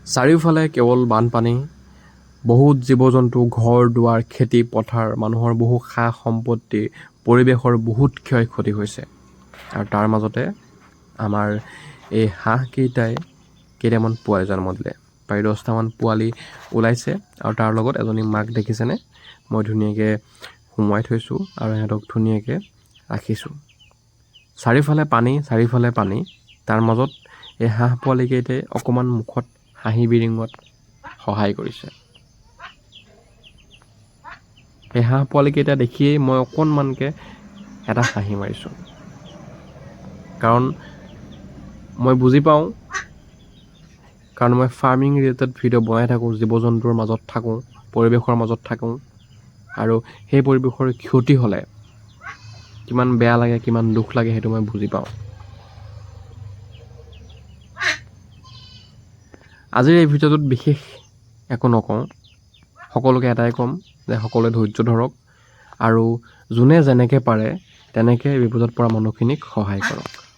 চাৰিওফালে কেৱল বানপানী, বহুত জীৱ জন্তু, ঘৰ দুৱাৰ, খেতি পথাৰ, মানুহৰ বহু সা সম্পত্তি, পৰিৱেশৰ বহুত ক্ষয় ক্ষতি হৈছে। আৰু তাৰ মাজতে আমাৰ এই হাঁহকেইটাই কেইটামান পোৱালি জন্ম দিলে। প্ৰায় 10টামান পোৱালি ওলাইছে আৰু তাৰ লগত এজনী মাক দেখিছেনে? মই ধুনীয়াকৈ সুমুৱাই থৈছোঁ আৰু সিহঁতক ধুনীয়াকৈ ৰাখিছোঁ। চাৰিওফালে পানী, তাৰ মাজত এই হাঁহ পোৱালিকেইটাই অকণমান মুখত হাঁহি বিৰিঙত সহায় কৰিছে। এই হাঁহ পোৱালিকেইটা দেখিয়েই মই অকণমানকৈ এটা হাঁহি মাৰিছোঁ। কাৰণ মই বুজি পাওঁ, কাৰণ মই ফাৰ্মিং ৰিলেটেড ভিডিঅ' বনাই থাকোঁ, জীৱ জন্তুৰ মাজত থাকোঁ, পৰিৱেশৰ মাজত থাকোঁ, আৰু সেই পৰিৱেশৰ ক্ষতি হ'লে কিমান বেয়া লাগে, কিমান দুখ লাগে সেইটো মই বুজি পাওঁ। আজিৰ এই ভিডিঅ'টোত বিশেষ একো নকওঁ, সকলোকে এটাই ক'ম যে সকলোৱে ধৈৰ্য ধৰক আৰু যোনে যেনেকৈ পাৰে তেনেকৈ বিপদত পৰা মানুহখিনিক সহায় কৰক।